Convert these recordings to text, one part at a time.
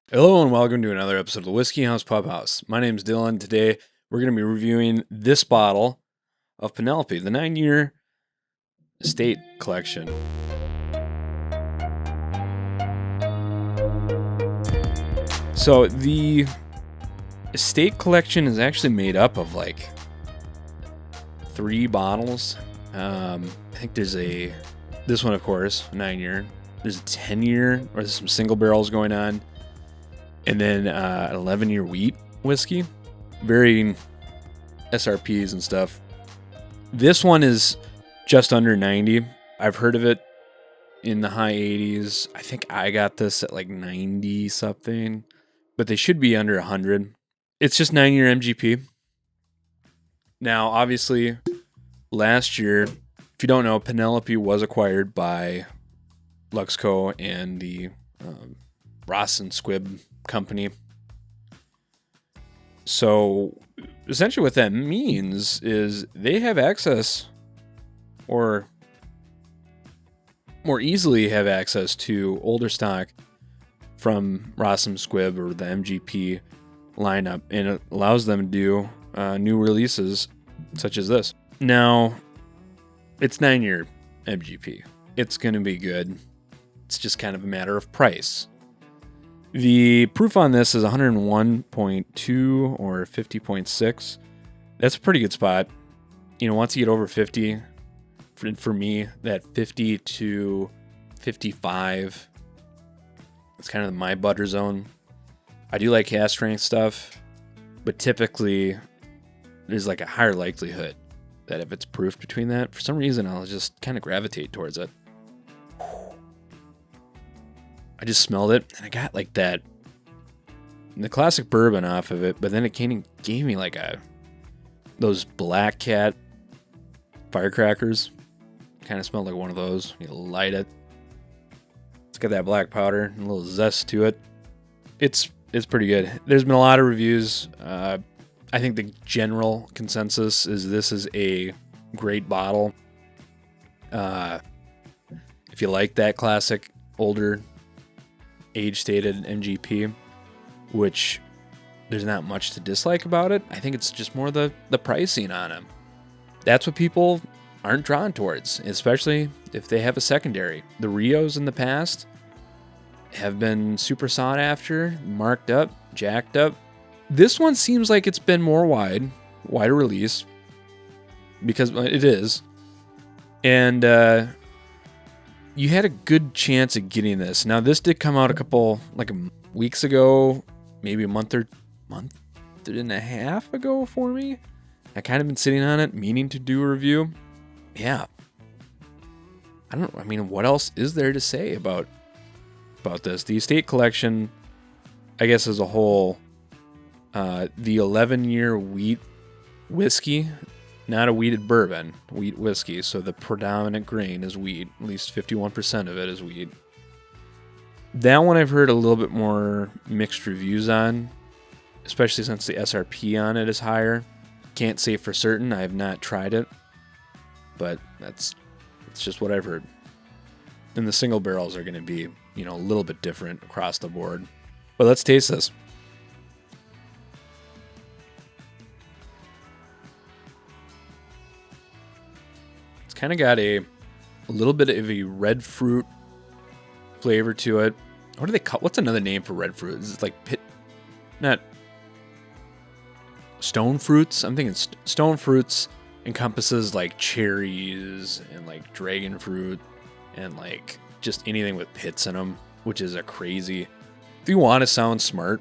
Hello and welcome to another episode of the Whiskey House Pub House. My name is Dylan. Today we're going to be reviewing this bottle of Penelope, the 9-year estate collection. So the estate collection is actually made up of like 3 bottles. I think there's this one of course, 9-year. There's a 10-year, or there's some single barrels going on. And then an 11-year wheat whiskey, varying SRPs and stuff. This one is just under 90. I've heard of it in the high 80s. I think I got this at like 90 something, but they should be under 100. It's just 9-year MGP. Now, obviously, last year, if you don't know, Penelope was acquired by Luxco and the Ross and Squibb company. So essentially what that means is they have access, or more easily have access to older stock from Ross and Squibb or the MGP lineup, and it allows them to do new releases such as this. Now, it's 9-year MGP. It's going to be good. It's just kind of a matter of price. The proof on this is 101.2 or 50.6. That's a pretty good spot. You know, once you get over 50, for me, that 50 to 55, it's kind of my butter zone. I do like cask strength stuff, but typically there's like a higher likelihood that if it's proof between that, for some reason I'll just kind of gravitate towards it. I just smelled it, and I got like the classic bourbon off of it, but then it gave me like those Black Cat firecrackers. Kind of smelled like one of those. You light it. It's got that black powder and a little zest to it. It's pretty good. There's been a lot of reviews. I think the general consensus is this is a great bottle. If you like that classic, older, age-stated MGP, which there's not much to dislike about it. I think it's just more the pricing on them. That's what people aren't drawn towards, especially if they have a secondary. The Rios in the past have been super sought after, marked up, jacked up. This one seems like it's been more wider release, because it is. And you had a good chance of getting this. Now, this did come out a weeks ago, maybe a month and a half ago for me. I kind of been sitting on it, meaning to do a review. Yeah. What else is there to say about this? The estate collection, I guess as a whole, the 11-year wheat whiskey, not a wheated bourbon, wheat whiskey. So the predominant grain is wheat. At least 51% of it is wheat. That one I've heard a little bit more mixed reviews on, especially since the SRP on it is higher. Can't say for certain. I have not tried it, but it's just what I've heard. And the single barrels are going to be, a little bit different across the board. But let's taste this. Kind of got a little bit of a red fruit flavor to it. What do they call? What's another name for red fruit? Is it like not stone fruits? I'm thinking stone fruits encompasses like cherries and like dragon fruit and like just anything with pits in them, which is a crazy. If you want to sound smart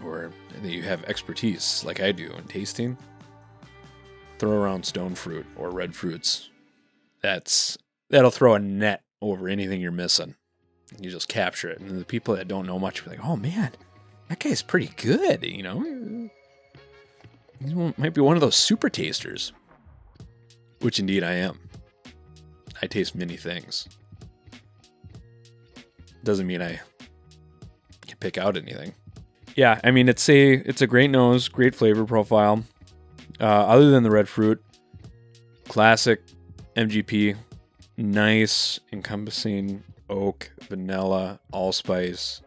or that you have expertise like I do in tasting, throw around stone fruit or red fruits. That'll throw a net over anything you're missing. You just capture it. And the people that don't know much are like, oh man, that guy's pretty good, He might be one of those super tasters. Which indeed I am. I taste many things. Doesn't mean I can pick out anything. Yeah, it's a great nose, great flavor profile. Other than the red fruit, classic MGP, nice encompassing oak, vanilla, allspice.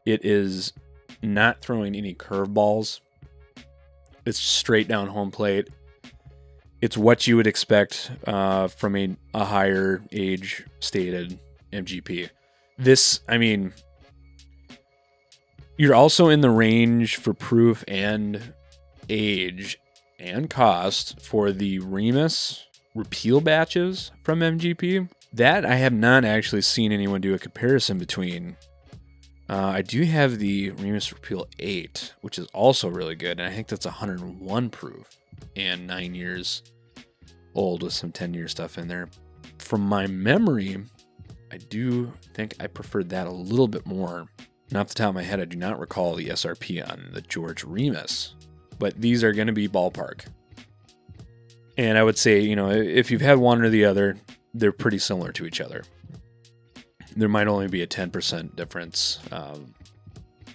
It is not throwing any curveballs. It's straight down home plate. It's what you would expect from a higher age stated MGP. This, I mean, you're also in the range for proof and age and cost for the Remus repeal batches from MGP. That I have not actually seen anyone do a comparison between. I do have the Remus Repeal 8, which is also really good, and I think that's 101 proof and 9 years old with some 10-year stuff in there. From my memory, I do think I preferred that a little bit more. And off the top of my head, I do not recall the SRP on the George Remus, but these are going to be ballpark. And I would say, if you've had one or the other, they're pretty similar to each other. There might only be a 10% difference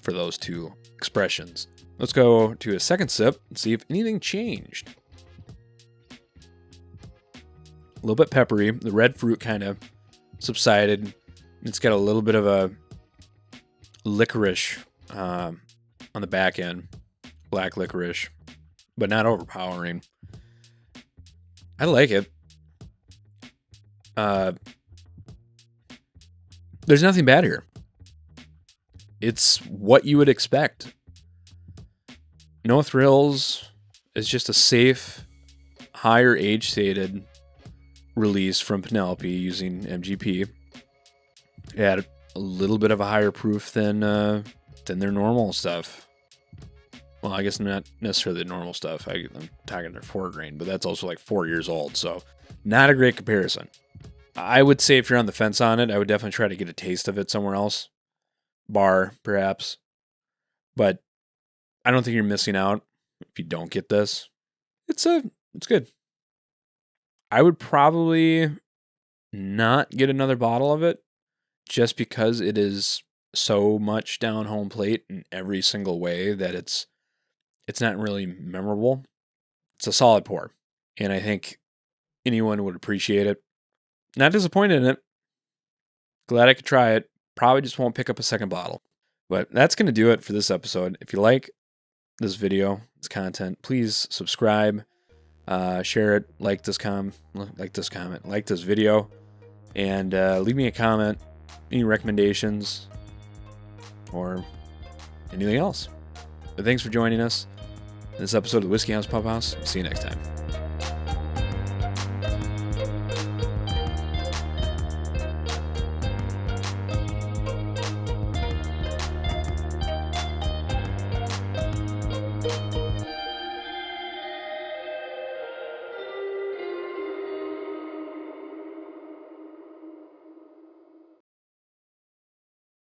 for those two expressions. Let's go to a second sip and see if anything changed. A little bit peppery. The red fruit kind of subsided. It's got a little bit of a licorice on the back end. Black licorice, but not overpowering. I like it. There's nothing bad here. It's what you would expect. No thrills. It's just a safe, higher age stated release from Penelope using MGP. It had a little bit of a higher proof than their normal stuff. Well, I guess not necessarily the normal stuff. I'm talking their 4 grain, but that's also like 4 years old. So not a great comparison. I would say if you're on the fence on it, I would definitely try to get a taste of it somewhere else. Bar, perhaps. But I don't think you're missing out if you don't get this. It's good. I would probably not get another bottle of it just because it is so much down home plate in every single way that it's not really memorable. It's a solid pour. And I think anyone would appreciate it. Not disappointed in it. Glad I could try it. Probably just won't pick up a second bottle. But that's going to do it for this episode. If you like this video, this content, please subscribe, share it, like this video, and leave me a comment, any recommendations, or anything else. But thanks for joining us in this episode of the Whiskey House Pub House. See you next time.